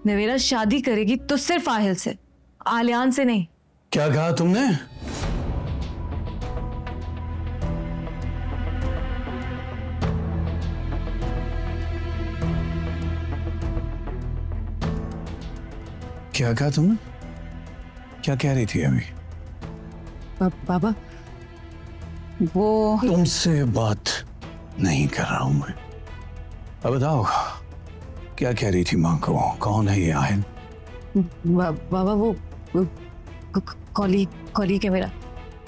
नवेरा शादी करेगी तो सिर्फ आहिल से, आलियान से नहीं। क्या कहा तुमने? क्या कहा तुमने? क्या कह रही थी अभी? बाबा वो तुमसे बात नहीं कर रहा हूं मैं। अब बताओ क्या कह रही थी माँ को? कौन है ये आहिल? बाबा वो कॉलीग है मेरा।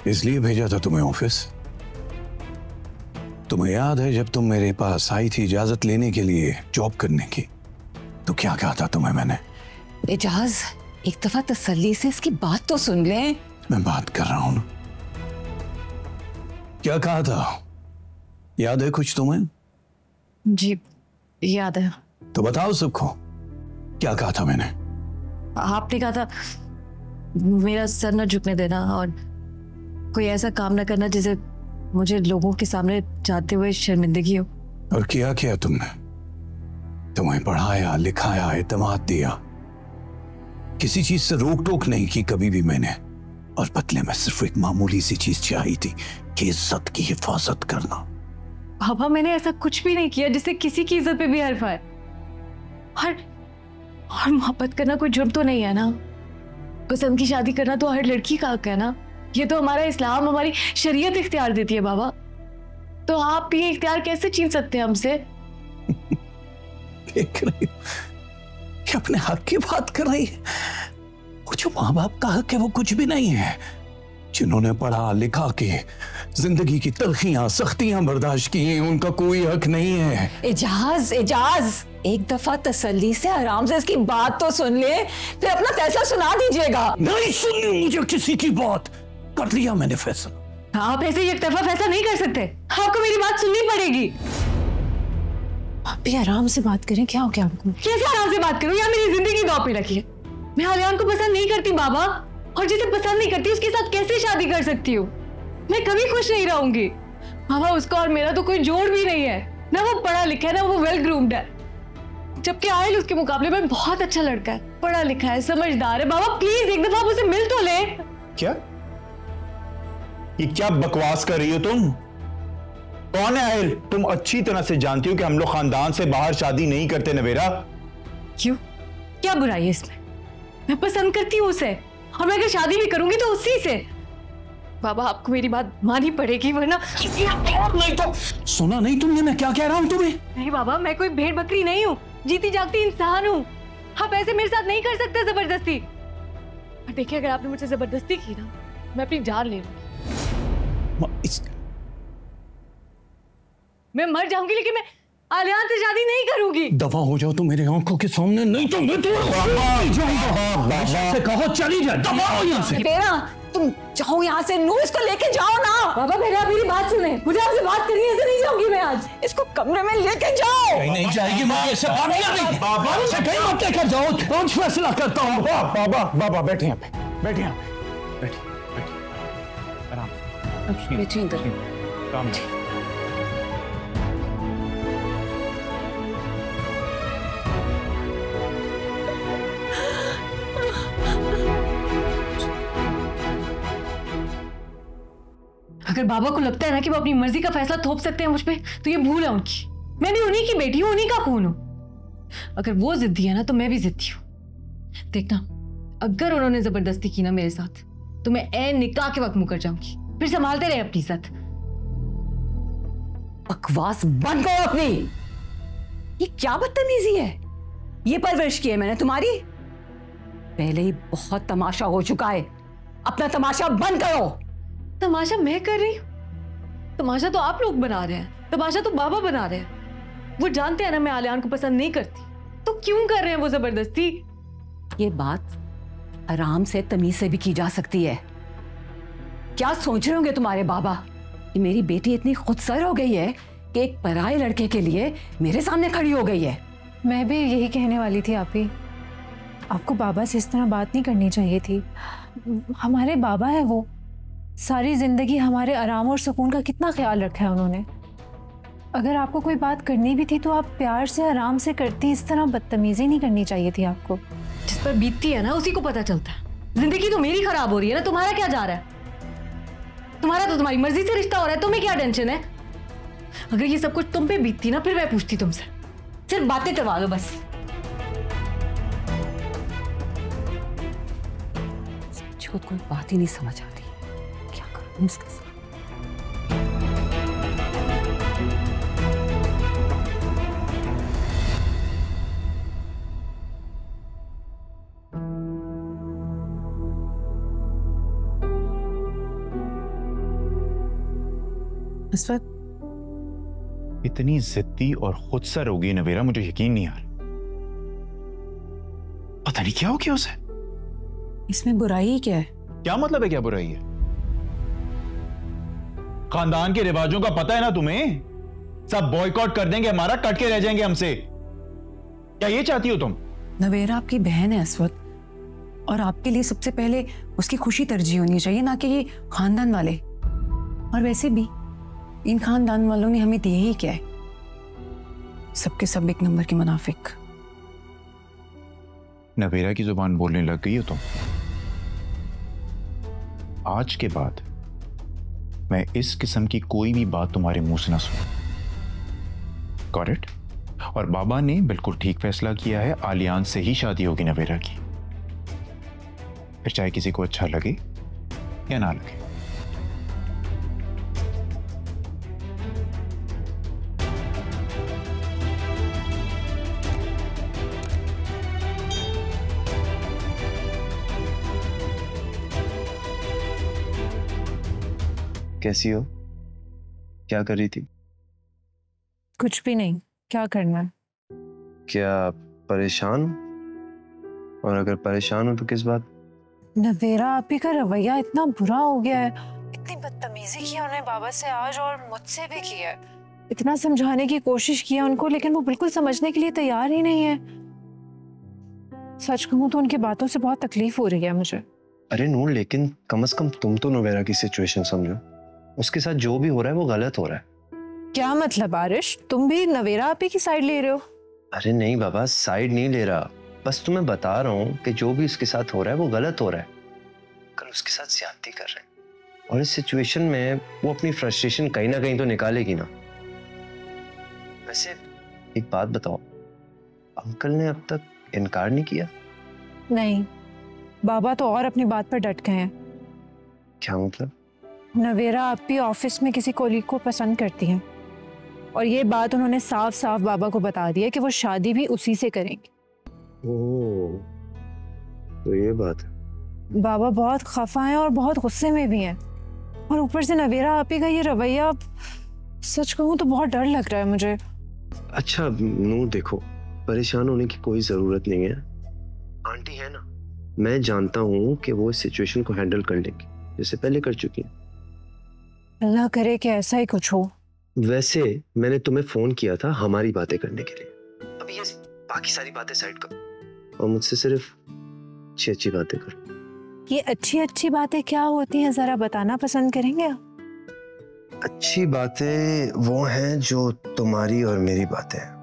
इसलिए भेजा था तुम्हें ऑफिस? तुम्हें याद है जब तुम मेरे पास आई थी इजाजत लेने के लिए जॉब करने की, तो क्या कहा था तुम्हें मैंने? एजाज, एक दफा तसल्ली से इसकी बात तो सुन ले। मैं बात कर रहा हूं ना। क्या कहा था? याद है कुछ तुम्हें? जी याद है। तो बताओ सबको, क्या कहा था मैंने? आपने कहा था मेरा सर न झुकने देना और कोई ऐसा काम न करना जिसे मुझे लोगों के सामने जाते हुए शर्मिंदगी हो। और किया क्या तुमने? तुम्हें पढ़ाया लिखाया एतमाद दिया, किसी चीज से रोक टोक नहीं की कभी भी मैंने। और बदले में सिर्फ एक मामूली सी चीज चाहिए थी कि इज्जत की हिफाजत करना। पापा मैंने ऐसा कुछ भी नहीं किया जिससे किसी की इज्जत पे भी हर्फ आए। और मोहब्बत करना कोई जुर्म तो नहीं है ना। पसंद की शादी करना तो हर लड़की का हक है ना। ये तो हमारा इस्लाम, हमारी शरीयत इख्तियार देती है बाबा। तो आप ये इख्तियार कैसे छीन सकते हैं हमसे? देख रही हो कि अपने हक की बात कर रही है। वो जो माँ बाप का हक है वो कुछ भी नहीं है। जिन्होंने पढ़ा लिखा के जिंदगी की तलखियां सख्तियां बर्दाश्त की हैं, उनका कोई हक नहीं है। एजाज, एक दफा तसल्ली से आराम से इसकी बात तो सुन ले, फिर अपना फैसला सुना दीजिएगा। नहीं सुननी मुझे किसी की बात। कर लिया मैंने फैसला। आप ऐसे एक तरफा फैसला नहीं कर सकते। आपको मेरी बात सुननी पड़ेगी। आप भी आराम से बात करें। क्या हो गया आपको? कैसे आराम से बात करूं? या मेरी जिंदगी दांव पे रखी है। मैं आलियान को पसंद नहीं करती बाबा, और जिसे पसंद नहीं करती उसके साथ कैसे शादी कर सकती हूँ? मैं कभी खुश नहीं रहूंगी बाबा। उसका और मेरा तो कोई जोड़ भी नहीं है। ना वो पढ़ा लिखा है ना वो वेल ग्रूम्ड है, जबकि आयल उसके मुकाबले में बहुत अच्छा लड़का है, पढ़ा लिखा है, समझदार है। बाबा प्लीज एक दफा आप उसे मिल तो ले। क्या ये क्या बकवास कर रही हो तुम? कौन है आयल? तुम अच्छी तरह से जानती हो कि हम लोग खानदान से बाहर शादी नहीं करते नवेरा। क्यों? क्या बुराई है इसमें? मैं पसंद करती हूँ उसे, और मैं अगर शादी भी करूंगी तो उसी से। बाबा आपको मेरी बात माननी पड़ेगी, वरना नहीं तो सुना नहीं तुमने मैं क्या कह रहा हूं तुम्हें? नहीं बाबा, मैं कोई भेड़ बकरी नहीं हूँ, जीती जागती इंसान हूँ। आप ऐसे मेरे साथ नहीं कर सकते जबरदस्ती। और देखिए अगर आपने मुझसे जबरदस्ती की ना, मैं अपनी जान ले लूंगी। मैं मर जाऊंगी लेकिन मैं आलियान से शादी नहीं करूंगी। दफा हो जाओ तुम मेरे आंखों के सामने, नहीं तो मैं से कहो चली जाए। दफा हो यहाँ से। बेरा तुम जाओ यहाँ से। नू इसको लेके जाओ ना। बाबा मेरी बात सुने, मुझे आपसे बात करनी है। ऐसे नहीं जाऊंगी मैं आज। इसको कमरे में लेके जाओ। नहीं जाएगी मैं ऐसे बाबा से कहीं मत लेकर जाओ। कौन फैसला करता हूँ? बाबा बैठे यहाँ पे, बैठे यहाँ पे, बैठिए आराम। बैठिए इधर। काम अगर बाबा को लगता है ना कि वो अपनी मर्जी का फैसला थोप सकते हैं मुझ पे, तो ये भूल है उनकी। मैं भी उन्हीं की बेटी हूँ, उन्हीं का खून हूँ। अगर वो जिद्दी है ना तो मैं भी जिद्दी हूँ। देखना अगर उन्होंने जबरदस्ती की ना मेरे साथ, तो मैं ऐन निकाह के वक्त मुकर जाऊंगी। फिर संभालते रहे अपनी इज्जत। बकवास बंद करो अपनी। ये क्या बदतमीजी है? ये परवरिश की है मैंने तुम्हारी? पहले ही बहुत तमाशा हो चुका है, अपना तमाशा बंद करो। तमाशा मैं कर रही हूँ? तमाशा तो आप लोग बना रहे हैं, तमाशा तो बाबा बना रहे हैं। वो जानते हैं ना मैं आलियान को पसंद नहीं करती, तो क्यों कर रहे हैं वो जबरदस्ती? ये बात आराम से तमीज से भी की जा सकती है। क्या सोच रहे होंगे तुम्हारे बाबा कि मेरी बेटी इतनी खुदसर हो गई है कि एक पराये लड़के के लिए मेरे सामने खड़ी हो गई है? मैं भी यही कहने वाली थी आपी। आपको बाबा से इस तरह बात नहीं करनी चाहिए थी। हमारे बाबा है वो, सारी जिंदगी हमारे आराम और सुकून का कितना ख्याल रखा है उन्होंने। अगर आपको कोई बात करनी भी थी तो आप प्यार से आराम से करती, इस तरह बदतमीजी नहीं करनी चाहिए थी आपको। जिस पर बीतती है ना उसी को पता चलता है। जिंदगी तो मेरी खराब हो रही है ना, तुम्हारा क्या जा रहा है? तुम्हारा तो तुम्हारी मर्जी से रिश्ता हो रहा है, तुम्हें क्या टेंशन है? अगर ये सब कुछ तुम पे बीतती ना, फिर मैं पूछती तुमसे। सिर्फ बातें करवा दो बस। मुझको कोई बात ही नहीं समझ आती, क्या करूं इसके साथ? इस वक्त इतनी जिद्दी और खुदसर होगी नवेरा, मुझे यकीन नहीं आ रहा। पता नहीं क्या हो गया उसे। इसमें बुराई क्या है? क्या मतलब है क्या बुराई है? खानदान के रिवाजों का पता है ना तुम्हें। सब बॉयकॉट कर देंगे हमारा, कट के रह जाएंगे हमसे। क्या ये चाहती हो तुम? नवेरा आपकी बहन है अस्वत, और आपके लिए सबसे पहले उसकी खुशी तरजीह होनी चाहिए, ना कि ये खानदान वाले। और वैसे भी इन खानदान वालों ने हमें दिए ही क्या है? सबके सब एक नंबर के मुनाफिक। नवेरा की जुबान बोलने लग गई हो तुम। आज के बाद मैं इस किस्म की कोई भी बात तुम्हारे मुंह से ना सुनूं। Got it? और बाबा ने बिल्कुल ठीक फैसला किया है, आलियान से ही शादी होगी नवेरा की। फिर चाहे किसी को अच्छा लगे या ना लगे। कैसी हो? क्या कर रही थी? कुछ भी नहीं, क्या करना है? क्या परेशान? और अगर परेशान हो तो किस बात? नवेरा आपी का रवैया इतना बुरा हो गया है, इतनी बदतमीजी की उन्हें बाबा से आज, और मुझसे भी की है। इतना समझाने की कोशिश किया उनको, लेकिन वो बिल्कुल समझने के लिए तैयार ही नहीं है। सच कहूं तो उनकी बातों से बहुत तकलीफ हो रही है मुझे। अरे नूर, लेकिन कम से कम तुम तो नवेरा की सिचुएशन समझो। उसके साथ जो भी हो रहा है वो गलत हो रहा है। क्या मतलब आरिश, तुम भी नवेरा आपी की साइड ले रहे हो? अरे नहीं बाबा, साइड नहीं ले रहा, बस तुम्हें बता रहा हूँ कि जो भी उसके साथ हो रहा है वो गलत हो रहा है। कल उसके साथ ज्यादती कर रहे हैं, और इस सिचुएशन में वो अपनी फ्रस्ट्रेशन कहीं ना कहीं तो निकालेगी ना। वैसे एक बात बताओ, अंकल ने अब तक इनकार नहीं किया? नहीं, बाबा तो और अपनी बात पर डट गए हैं। क्या मतलब? नवेरा आपी ऑफिस में किसी कोलीग को पसंद करती हैं, और ये बात उन्होंने साफ साफ बाबा को बता दी है कि वो शादी भी उसी से करेंगे। ओह, तो ये बात है। बाबा बहुत खफा हैं और बहुत गुस्से में भी हैं, और ऊपर से नवेरा आपी का ये रवैया, सच कहूँ तो बहुत डर लग रहा है मुझे। अच्छा नूर देखो, परेशान होने की कोई जरूरत नहीं है। आंटी है ना, मैं जानता हूँ कि वो इस सिचुएशन को हैंडल कर लेंगी, जैसे पहले कर चुकी हैं। अल्लाह करे कि ऐसा ही कुछ हो। वैसे मैंने तुम्हें फोन किया था हमारी बातें करने के लिए। अब ये बाकी सारी बातें साइड करो और मुझसे सिर्फ अच्छी अच्छी बातें करो। ये अच्छी अच्छी बातें क्या होती हैं, जरा बताना पसंद करेंगे? अच्छी बातें वो हैं जो तुम्हारी और मेरी बातें हैं।